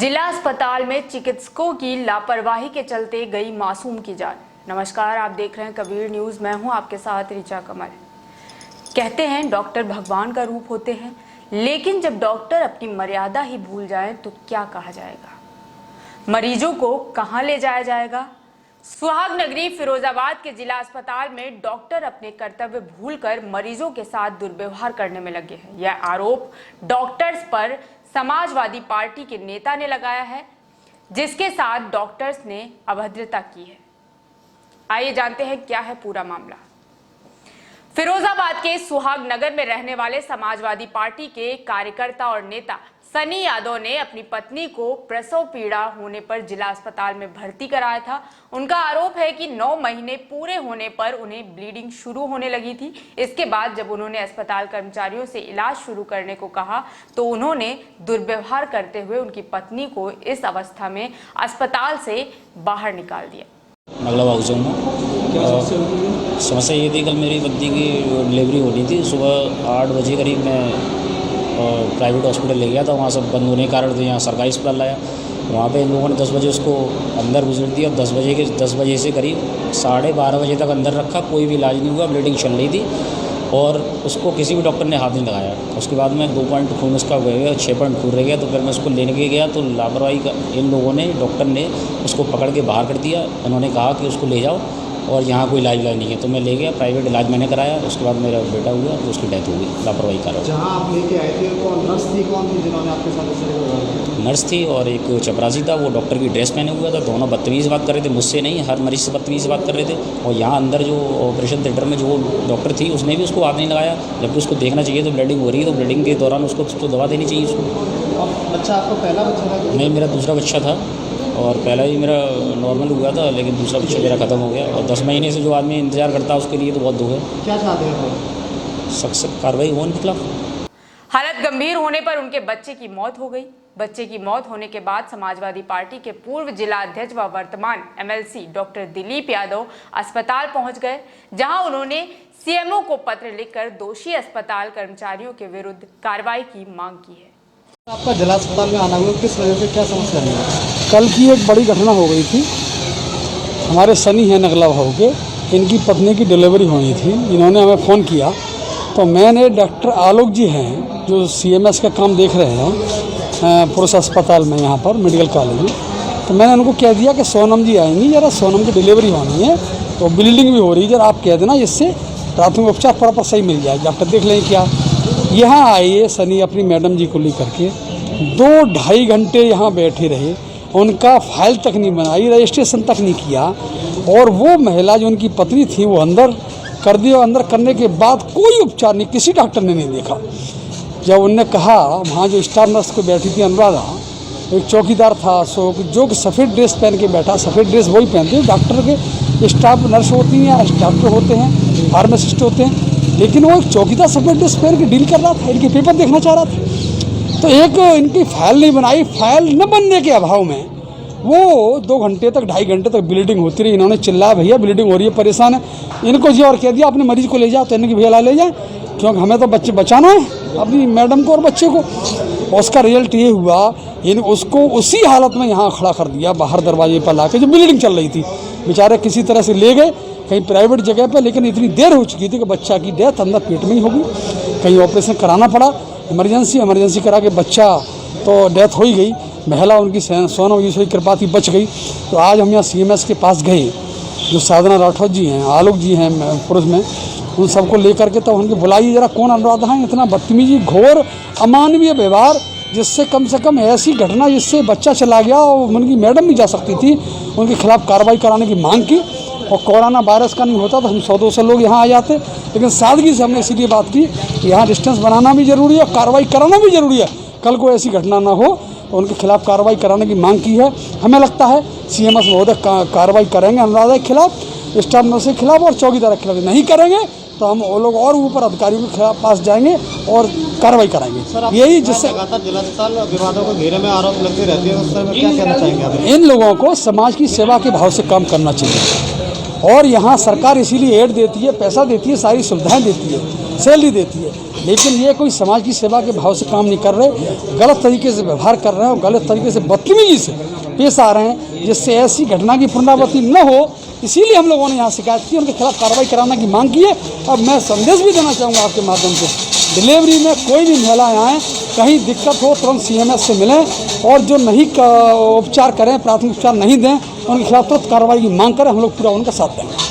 जिला अस्पताल में चिकित्सकों की लापरवाही के चलते गई मासूम की जान। नमस्कार, आप देख रहे हैं कबीर न्यूज़। मैं हूं आपके साथ ऋचा कमल। कहते हैं डॉक्टर भगवान का रूप होते हैं, लेकिन जब डॉक्टर अपनी मर्यादा ही भूल जाएं तो क्या कहा जाएगा। मरीजों को कहां ले जाया जाएगा। सुहाग नगरी फिरोजाबाद के जिला अस्पताल में डॉक्टर अपने कर्तव्य भूलकर मरीजों के साथ दुर्व्यवहार करने में लगे हैं। यह आरोप डॉक्टर्स पर समाजवादी पार्टी के नेता ने लगाया है, जिसके साथ डॉक्टर्स ने अभद्रता की है। आइए जानते हैं क्या है पूरा मामला। फिरोजाबाद के सुहाग नगर में रहने वाले समाजवादी पार्टी के कार्यकर्ता और नेता सनी यादव ने अपनी पत्नी को प्रसव पीड़ा होने पर जिला अस्पताल में भर्ती कराया था। उनका आरोप है कि 9 महीने पूरे होने पर उन्हें ब्लीडिंग शुरू होने लगी थी। इसके बाद जब उन्होंने अस्पताल कर्मचारियों से इलाज शुरू करने को कहा तो उन्होंने दुर्व्यवहार करते हुए उनकी पत्नी को इस अवस्था में अस्पताल से बाहर निकाल दिया। समस्या ये थी, कल मेरी पत्नी की डिलीवरी होनी थी। सुबह 8 बजे करीब मैं प्राइवेट हॉस्पिटल ले गया था। वहाँ सब बंद होने के कारण तो यहाँ सरकारी अस्पताल लाया। वहाँ पे इन लोगों ने 10 बजे उसको अंदर गुजर दिया। 10 बजे से करीब 12:30 बजे तक अंदर रखा। कोई भी इलाज नहीं हुआ, ब्लीडिंग चल रही थी और उसको किसी भी डॉक्टर ने हाथ नहीं लगाया। उसके बाद में 2 पॉइंट खून उसका गया, 6 पॉइंट खून रह गया। तो फिर मैं उसको लेने के गया तो लापरवाही का इन लोगों ने, डॉक्टर ने उसको पकड़ के बाहर कर दिया। उन्होंने कहा कि उसको ले जाओ और यहाँ कोई इलाज नहीं है। तो मैं ले गया, प्राइवेट इलाज मैंने कराया। उसके बाद मेरा बेटा हुआ तो उसकी डेथ हो गई लापरवाही कारण। जहाँ आप लेके आए थे तो नर्स थी कौन थी जिन्होंने आपके साथ ऐसे व्यवहार? नर्स थी और एक चपरासी था। वो डॉक्टर की ड्रेस पहने हुआ था। दोनों बदतमीज़ बात कर रहे थे, मुझसे नहीं, हर मरीज से बदतमीज़ बात कर रहे थे। और यहाँ अंदर जो ऑपरेशन थिएटर में जो डॉक्टर थी उसने भी उसको हाथ नहीं लगाया, जबकि उसको देखना चाहिए। तो ब्लीडिंग हो रही है तो ब्लीडिंग के दौरान उसको दवा देनी चाहिए उसको। बच्चा आपका पहला बच्चा था? नहीं, मेरा दूसरा बच्चा था और पहला ही मेरा नॉर्मल हुआ था, लेकिन दूसरा बच्चा मेरा ख़त्म हो गया। और 10 महीने से जो आदमी इंतजार करता है उसके लिए तो बहुत दुख है। क्या चाहते हैं? सख्त कार्रवाई हो उनके खिलाफ। हालत गंभीर होने पर उनके बच्चे की मौत हो गई। बच्चे की मौत होने के बाद समाजवादी पार्टी के पूर्व जिला अध्यक्ष व वर्तमान MLC डॉक्टर दिलीप यादव अस्पताल पहुंच गए, जहां उन्होंने CMO को पत्र लिखकर दोषी अस्पताल कर्मचारियों के विरुद्ध कार्रवाई की मांग की है। आपका जिला अस्पताल में आना हुआ किस वजह से, क्या समस्या है? कल की एक बड़ी घटना हो गई थी। हमारे सनी है नगला भाव के, इनकी पत्नी की डिलीवरी होनी थी। इन्होंने हमें फ़ोन किया तो मैंने डॉक्टर आलोक जी हैं जो CMS का काम देख रहे हैं पुरुष अस्पताल में यहाँ पर मेडिकल कॉलेज में, तो मैंने उनको कह दिया कि सोनम जी आएंगी, ज़रा सोनम की डिलीवरी होनी है तो ब्लीडिंग भी हो रही है, जरा आप कह देना जिससे प्राथमिक उपचार प्रॉपर सही मिल जाए, डॉक्टर देख लें क्या। यहाँ आइए सनी अपनी मैडम जी को लेकर के 2-2.5 घंटे यहाँ बैठे रहे। उनका फाइल तक नहीं बनाई, रजिस्ट्रेशन तक नहीं किया। और वो महिला जो उनकी पत्नी थी वो अंदर कर दी और अंदर करने के बाद कोई उपचार नहीं, किसी डॉक्टर ने नहीं देखा। जब उनने कहा, वहाँ जो स्टाफ नर्स को बैठी थी अनुराधा, एक चौकीदार था अशोक जो कि सफ़ेद ड्रेस पहन के बैठा। सफ़ेद ड्रेस वही पहनते हैं डॉक्टर के, स्टाफ नर्स होती हैं या डॉक्टर होते हैं, फार्मासिस्ट होते हैं, लेकिन वो एक चौकीदार सफ़ेद ड्रेस पहन के डील कर रहा था, इनके पेपर देखना चाह रहा था। तो एक इनकी फाइल नहीं बनाई। फाइल न बनने के अभाव में वो 2 घंटे तक, 2.5 घंटे तक ब्लीडिंग होती रही। इन्होंने चिल्लाया, भैया ब्लीडिंग हो रही है, परेशान है। इनको जी और कह दिया अपने मरीज को ले जाओ, तो इनकी भैया ला ले जाए, क्योंकि हमें तो बच्चे बचाना है, अपनी मैडम को और बच्चे को। उसका रिजल्ट ये हुआ, उसको उसी हालत में यहाँ खड़ा कर दिया बाहर दरवाजे पर ला के, जो ब्लीडिंग चल रही थी। बेचारे किसी तरह से ले गए कहीं प्राइवेट जगह पर, लेकिन इतनी देर हो चुकी थी कि बच्चा की डेथ अंदर पेट में ही होगी। कहीं ऑपरेशन कराना पड़ा, इमरजेंसी करा के बच्चा तो डेथ हो ही गई। महिला उनकी सोनम ईश्वर की कृपा थी, बच गई। तो आज हम यहाँ CMS के पास गए, जो साधना राठौर जी हैं, आलोक जी हैं पुरुष में, उन सबको लेकर के तो उनके बुलाइए जरा कौन अनुराधा है। इतना बदतमीजी, घोर अमानवीय व्यवहार, जिससे कम से कम ऐसी घटना जिससे बच्चा चला गया और उनकी मैडम भी जा सकती थी, उनके खिलाफ कार्रवाई कराने की मांग की। और कोरोना वायरस का नहीं होता तो हम 100-200 लोग यहाँ आ जाते, लेकिन सादगी से हमने इसीलिए बात की कि यहाँ डिस्टेंस बनाना भी ज़रूरी है और कार्रवाई कराना भी ज़रूरी है। कल को ऐसी घटना ना हो तो उनके खिलाफ कार्रवाई कराने की मांग की है। हमें लगता है CMS महोदय कार्रवाई करेंगे अनुराधा के खिलाफ, स्टाफ नर्स के खिलाफ और चौकीदार के खिलाफ। नहीं करेंगे तो हम वो लोग और ऊपर अधिकारियों के खिलाफ पास जाएंगे और कार्रवाई कराएंगे। यही जिससे जिला अस्पताल विवादों को घेरे में आरोप लगते रहते हैं, उस पर क्या कहना चाहेंगे आप? इन लोगों को समाज की सेवा के भाव से काम करना चाहिए। और यहाँ सरकार इसीलिए एड देती है, पैसा देती है, सारी सुविधाएं देती है। सैलरी देती है, लेकिन ये कोई समाज की सेवा के भाव से काम नहीं कर रहे, गलत तरीके से व्यवहार कर रहे हैं और गलत तरीके से बदतमीजी से पेश आ रहे हैं, जिससे ऐसी घटना की पुनरावृत्ति न हो। इसीलिए हम लोगों ने यहाँ शिकायत की, उनके खिलाफ कार्रवाई कराने की मांग की है। अब मैं संदेश भी देना चाहूँगा आपके माध्यम से, डिलीवरी में कोई भी महिलाएं आएँ, कहीं दिक्कत हो तुरंत CMS से मिलें, और जो नहीं उपचार करें, प्राथमिक उपचार नहीं दें, उनके खिलाफ तुरंत कार्रवाई की मांग करें। हम लोग पूरा उनका साथ देंगे।